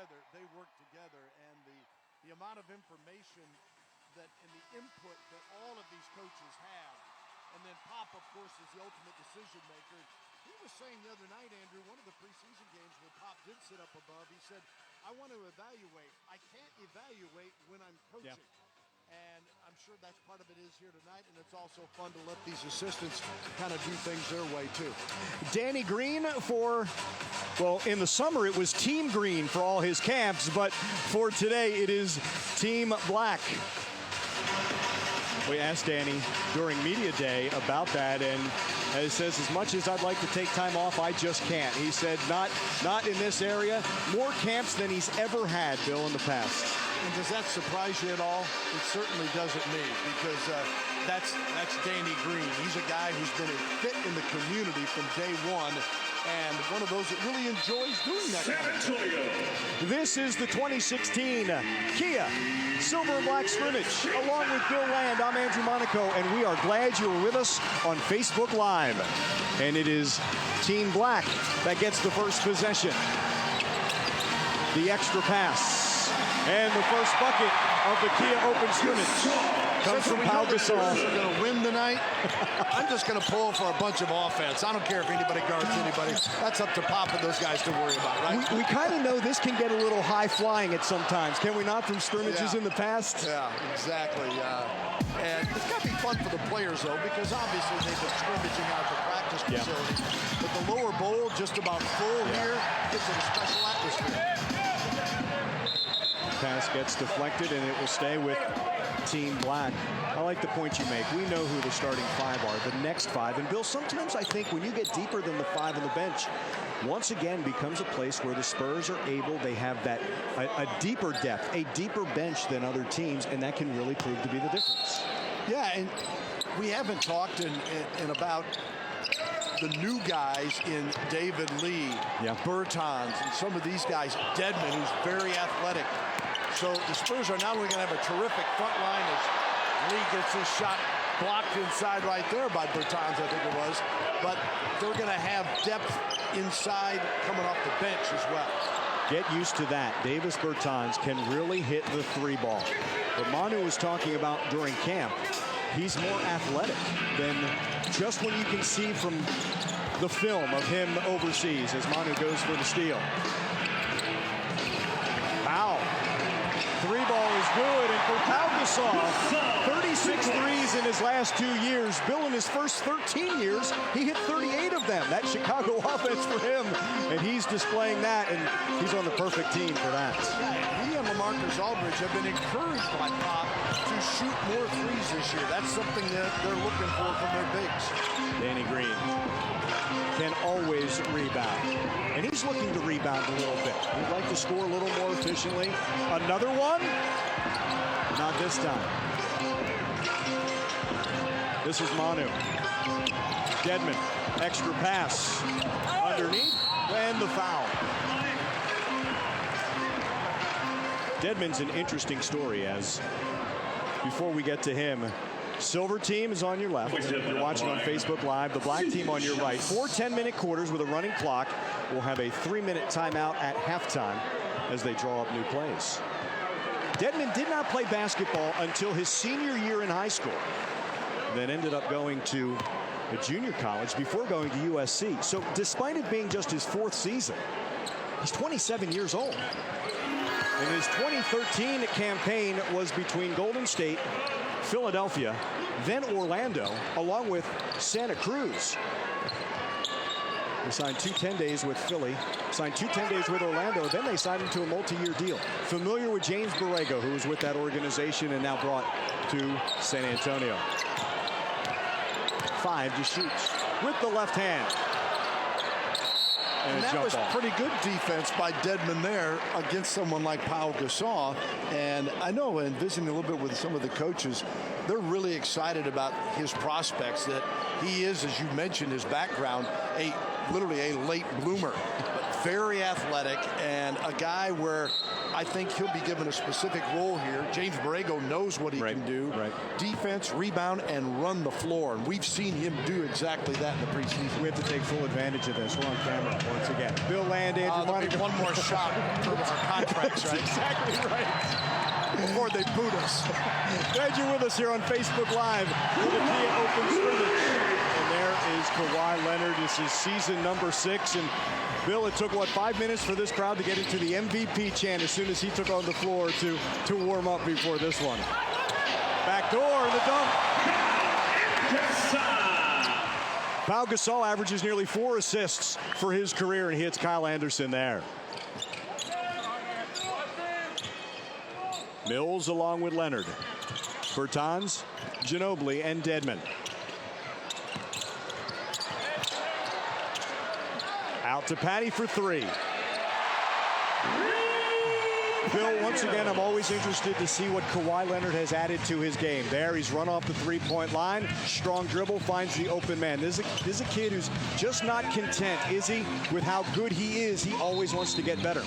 together, and the amount of information that and the input that all of these coaches have. And then Pop, of course, is the ultimate decision maker. He was saying the other night, Andrew, one of the preseason games where Pop did sit up above, he said, I want to evaluate. I can't evaluate when I'm coaching. Yeah. And I'm sure that's part of it is here tonight, and it's also fun to let these assistants kind of do things their way, too. Danny Green for, well, in the summer it was Team Green for all his camps, but for today it is Team Black. We asked Danny during media day about that, and he says, as much as I'd like to take time off, I just can't. He said, not in this area. More camps than he's ever had, Bill, in the past. And does that surprise you at all? It certainly doesn't me, because that's Danny Green. He's a guy who's been a fit in the community from day one, and one of those that really enjoys doing that. This is the 2016 Kia Silver and Black Scrimmage. Along with Bill Land, I'm Andrew Monaco, and we are glad you were with us on Facebook Live. And it is Team Black that gets the first possession. The extra pass. And the first bucket of the Kia Open Scrimmage comes from Pau Gasol. We're going to win tonight. I'm just going to pull for a bunch of offense. I don't care if anybody guards anybody. That's up to Pop and those guys to worry about, right? We kind of know this can get a little high-flying at sometimes, can we not, from scrimmages in the past? Yeah, exactly. And it's got to be fun for the players, though, because obviously they've been scrimmaging out the practice facility. But the lower bowl, just about full here, gives it a special atmosphere. Pass gets deflected, and it will stay with Team Black. I like the point you make. We know who the starting five are, the next five. And Bill, sometimes I think when you get deeper than the five on the bench, once again becomes a place where the Spurs are able, they have that a deeper depth, a deeper bench than other teams, and that can really prove to be the difference. Yeah, and we haven't talked in about the new guys in David Lee, Bertans, and some of these guys, Dedmon, who's very athletic. So the Spurs are not only going to have a terrific front line as Lee gets his shot blocked inside right there by Bertans, I think it was, but they're going to have depth inside coming off the bench as well. Get used to that. Davis Bertans can really hit the three ball. What Manu was talking about during camp, he's more athletic than just when you can see from the film of him overseas as Manu goes for the steal. Foul. Three ball is good, and for Pau Gasol, 36 threes in his last 2 years. Bill, in his first 13 years, he hit 38 of them. That Chicago offense for him, and he's displaying that, and he's on the perfect team for that. He and LaMarcus Aldridge have been encouraged by Pop to shoot more threes this year. That's something that they're looking for from their bigs. Danny Green can always rebound, and he's looking to rebound a little bit. He'd like to score a little more efficiently. Another one? Not this time. This is Manu. Dedmon, extra pass underneath, and the foul. Dedmon's an interesting story, as before we get to him, Silver team is on your left. You're watching on Facebook Live. The black team on your right. 4 10-minute quarters with a running clock. We'll have a 3-minute timeout at halftime as they draw up new plays. Dedmon did not play basketball until his senior year in high school. Then ended up going to a junior college before going to USC. So despite it being just his 4th season, he's 27 years old. And his 2013 campaign was between Golden State, Philadelphia, then Orlando, along with Santa Cruz. They signed 2 10-days with Philly, signed 2 10-days with Orlando, then they signed him to a multi-year deal. Familiar with James Borrego, who was with that organization and now brought to San Antonio. 5 to shoot with the left hand. And that was pretty good defense by Dedmon there against someone like Pau Gasol. And I know, in visiting a little bit with some of the coaches, they're really excited about his prospects, that he is, as you mentioned, his background, literally a late bloomer, but very athletic and a guy where I think he'll be given a specific role here. James Borrego knows what he can do. Defense, rebound, and run the floor. And we've seen him do exactly that in the preseason. We have to take full advantage of this. We're on camera once again. Bill Land, Andrew Monaco. One more shot for our pranks, right? Exactly right. Before they boot us. Glad you're with us here on Facebook Live for the Kia Open Scrimmage. And there is Kawhi Leonard. This is season number 6. And Bill, it took, 5 minutes for this crowd to get into the MVP chant as soon as he took on the floor to warm up before this one. Back door and the dunk. Pau Gasol averages nearly 4 assists for his career, and he hits Kyle Anderson there. Mills along with Leonard. Bertans, Ginobili, and Dedmon. Out to Patty for 3. Bill, once again, I'm always interested to see what Kawhi Leonard has added to his game. There, he's run off the three-point line. Strong dribble, finds the open man. This is a kid who's just not content, is he, with how good he is. He always wants to get better.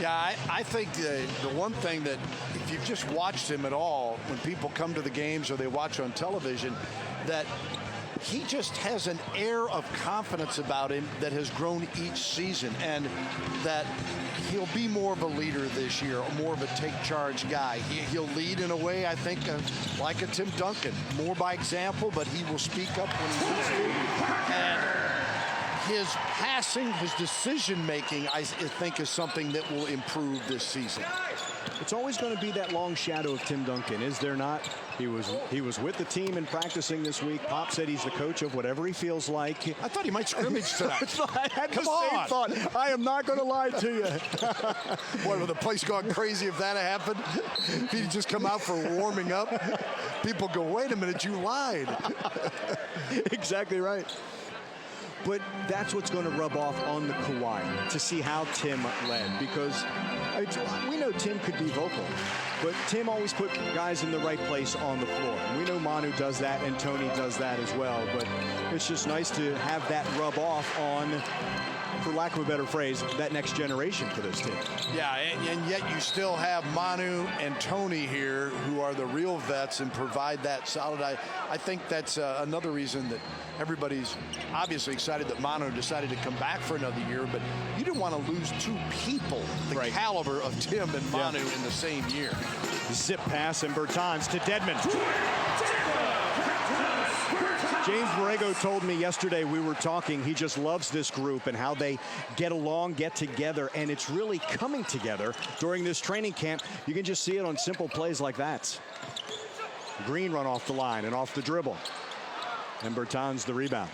Yeah, I think the one thing that, if you've just watched him at all, when people come to the games or they watch on television, that he just has an air of confidence about him that has grown each season, and that he'll be more of a leader this year, more of a take-charge guy. He'll lead in a way, I think, like a Tim Duncan, more by example, but he will speak up when he needs to. And his passing, his decision-making, I think, is something that will improve this season. It's always going to be that long shadow of Tim Duncan, is there not? He was with the team and practicing this week. Pop said he's the coach of whatever he feels like. I thought he might scrimmage tonight. I had the same thought. I am not going to lie to you. Boy, would the place gone crazy if that had happened? If he'd just come out for warming up, people go, wait a minute, you lied. Exactly right. But that's what's going to rub off on the Kawhi, to see how Tim led, because we know Tim could be vocal, but Tim always put guys in the right place on the floor. And we know Manu does that and Tony does that as well, but it's just nice to have that rub off on, for lack of a better phrase, that next generation for this team. Yeah, and yet you still have Manu and Tony here, who are the real vets and provide that solid. I think that's another reason that everybody's obviously excited that Manu decided to come back for another year, but you didn't want to lose 2 people the caliber of Tim and Manu in the same year. Zip pass and Bertans to Dedmon. James Borrego told me yesterday, we were talking, he just loves this group and how they get along, get together, and it's really coming together during this training camp. You can just see it on simple plays like that. Green run off the line and off the dribble. And Bertans the rebound.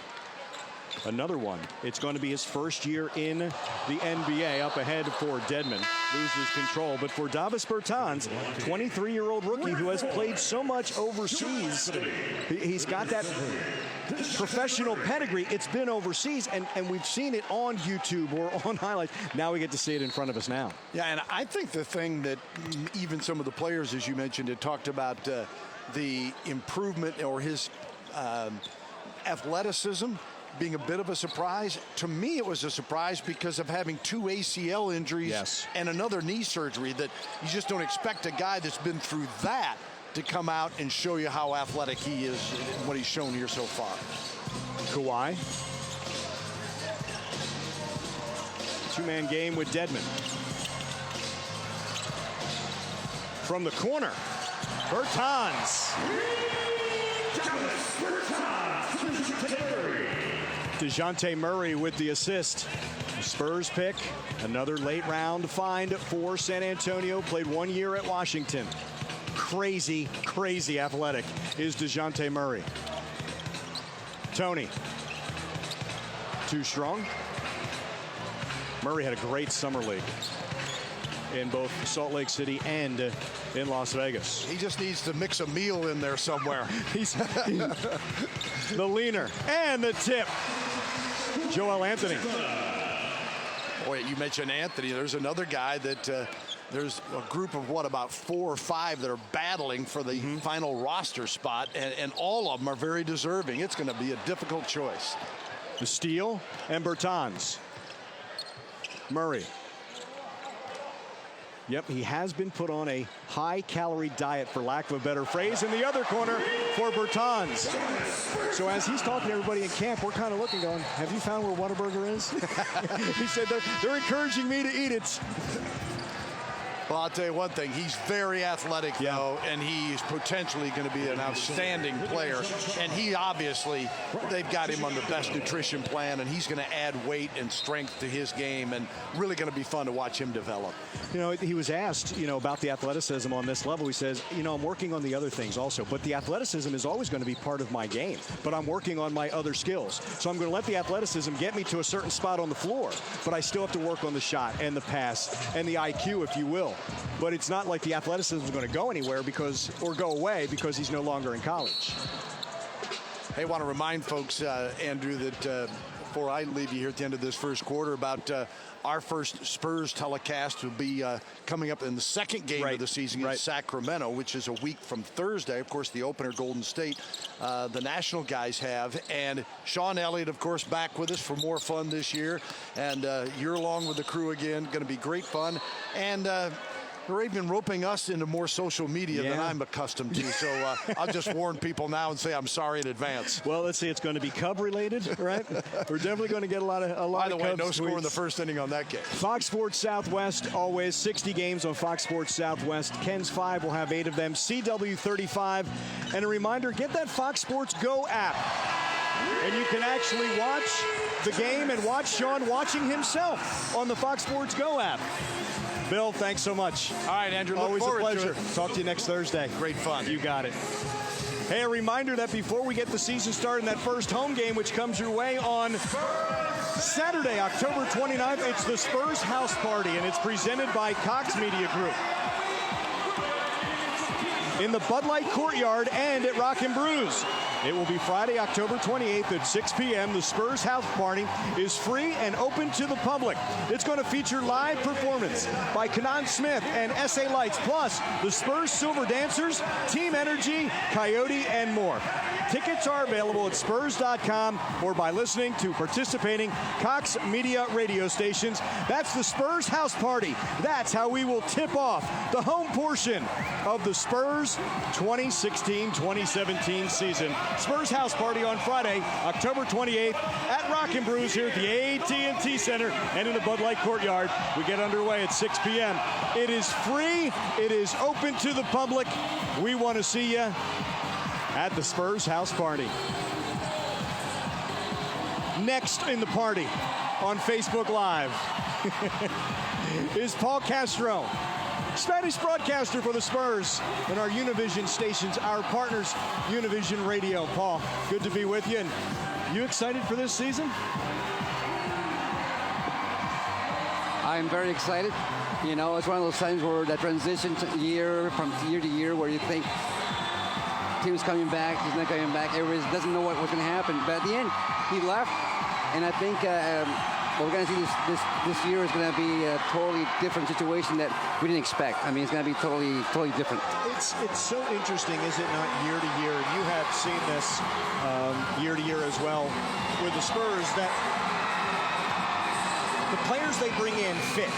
Another one. It's going to be his first year in the NBA. Up ahead for Dedmon. Loses control. But for Davis Bertans, 23-year-old rookie who has played so much overseas, he's got that professional pedigree. It's been overseas, and we've seen it on YouTube or on highlights. Now we get to see it in front of us now. Yeah, and I think the thing that even some of the players, as you mentioned, had talked about the improvement or his athleticism being a bit of a surprise. To me, it was a surprise because of having 2 ACL injuries and another knee surgery, that you just don't expect a guy that's been through that to come out and show you how athletic he is, what he's shown here so far. Kawhi. 2-man game with Dedmon. From the corner, Bertans. DeJounte Murray with the assist. Spurs pick, another late round find for San Antonio. Played 1 year at Washington. Crazy, crazy athletic is DeJounte Murray. Tony. Too strong. Murray had a great summer league in both Salt Lake City and in Las Vegas. He just needs to mix a meal in there somewhere. He's the leaner and the tip. Joel Anthony. Boy, you mentioned Anthony. There's another guy that there's a group of, about 4 or 5 that are battling for the final roster spot, and all of them are very deserving. It's going to be a difficult choice. The steal and Bertans. Murray. Yep, he has been put on a high-calorie diet, for lack of a better phrase, in the other corner for Bertans. So as he's talking to everybody in camp, we're kind of looking, going, have you found where Whataburger is? He said, they're encouraging me to eat it. Well, I'll tell you one thing. He's very athletic, though, and he's potentially going to be an outstanding player. And he obviously, they've got him on the best nutrition plan, and he's going to add weight and strength to his game, and really going to be fun to watch him develop. You know, he was asked, about the athleticism on this level. He says, I'm working on the other things also, but the athleticism is always going to be part of my game. But I'm working on my other skills. So I'm going to let the athleticism get me to a certain spot on the floor, but I still have to work on the shot and the pass and the IQ, if you will. But it's not like the athleticism is going to go anywhere or go away because he's no longer in college. Hey, I want to remind folks, Andrew, that before I leave you here at the end of this first quarter, about our first Spurs telecast will be coming up in the second game of the season in Sacramento, which is a week from Thursday. Of course, the opener, Golden State, the national guys have. And Sean Elliott, of course, back with us for more fun this year. And you're along with the crew again. Going to be great fun. And they're even roping us into more social media than I'm accustomed to. So I'll just warn people now and say I'm sorry in advance. Well, let's see. It's going to be Cub related, right? We're definitely going to get a lot of By the way, Cubs no score tweets. in the first inning on that game. Fox Sports Southwest, always 60 games on Fox Sports Southwest. Ken's 5 will have 8 of them. CW 35. And a reminder, get that Fox Sports Go app. And you can actually watch the game and watch Sean watching himself on the Fox Sports Go app. Bill, thanks so much. All right, Andrew. Always a pleasure. To Talk to you next Thursday. Great fun. You got it. Hey, a reminder that before we get the season started in that first home game, which comes your way on Saturday, October 29th, it's the Spurs House Party, and it's presented by Cox Media Group. In the Bud Light Courtyard and at Rock and Brews. It will be Friday, October 28th at 6 p.m. The Spurs House Party is free and open to the public. It's going to feature live performance by Kanan Smith and SA Lights, plus the Spurs Silver Dancers, Team Energy, Coyote, and more. Tickets are available at Spurs.com or by listening to participating Cox Media radio stations. That's the Spurs House Party. That's how we will tip off the home portion of the Spurs 2016-2017 season. Spurs House Party on Friday, October 28th at Rock and Brews here at the AT&T Center and in the Bud Light Courtyard. We get underway at 6 p.m. It is free. It is open to the public. We want to see you at the Spurs House Party. Next in the party on Facebook Live is Paul Castro, Spanish broadcaster for the Spurs and our Univision stations, our partners, Univision Radio. Paul, good to be with you. And you excited for this season? I'm very excited. You know, it's one of those times where that transition year from year to year where you think team's coming back, he's not coming back, everybody doesn't know what's going to happen. But at the end, he left, and I think what we're going to see this year is going to be a totally different situation that we didn't expect. I mean, it's going to be totally different. It's so interesting, is it not, year to year? You have seen this year to year as well with the Spurs, that the players they bring in fit.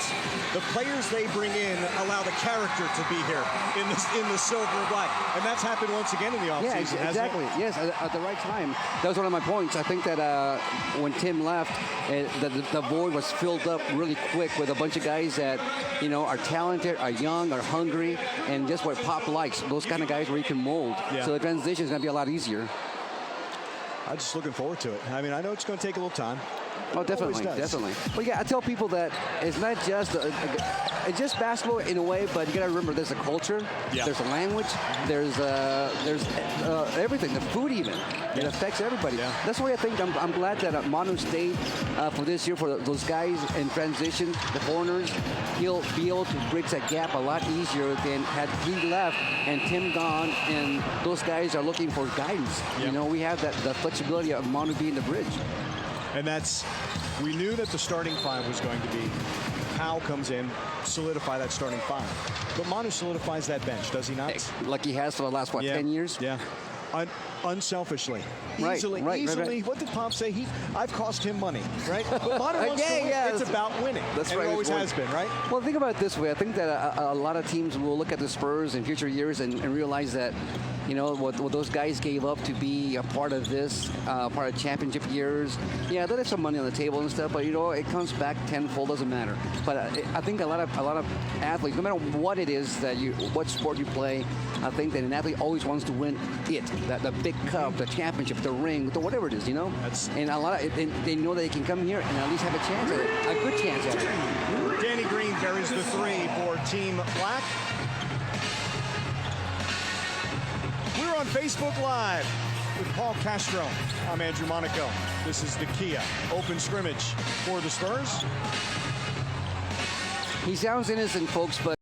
The players they bring in allow the character to be here in the silver and black. And that's happened once again in the offseason, yeah, exactly. Yes, at the right time. That was one of my points. I think that when Tim left, the void was filled up really quick with a bunch of guys that, you know, are talented, are young, are hungry, and just what Pop likes. Those kind of guys where you can mold. Yeah. So the transition is going to be a lot easier. I'm just looking forward to it. I mean, I know it's going to take a little time. Oh, definitely. But yeah, I tell people that it's not just it's just basketball in a way, but you got to remember there's a culture, there's a language, there's everything, the food even. It affects everybody. Yeah. That's why I think I'm glad that Manu stayed for this year for those guys in transition, the foreigners. He'll be able to bridge that gap a lot easier than had he left and Tim gone, and those guys are looking for guidance. Yep. You know, we have the flexibility of Manu being the bridge. And we knew that the starting five was going to be Powell comes in, solidify that starting five. But Manu solidifies that bench, does he not? Like he has for the last, 10 years? Yeah. unselfishly. Right, Easily. right. What did Pop say? I've cost him money, right? But Bonner wants to win. It's about winning. That's and right. It always has been, right? Well, think about it this way. I think that a lot of teams will look at the Spurs in future years and realize that, you know, what those guys gave up to be a part of this, part of championship years. Yeah, there is some money on the table and stuff, but, you know, it comes back tenfold, doesn't matter. But I think a lot of athletes, no matter what it is what sport you play, I think that an athlete always wants to win the big cup, the championship, the ring, whatever it is, you know. And a lot of they know that they can come here and at least have a chance at it, a good chance at it. Danny Green buries the 3 for Team Black. We're on Facebook Live with Paul Castro. I'm Andrew Monaco. This is the Kia Open Scrimmage for the Spurs. He sounds innocent, folks, but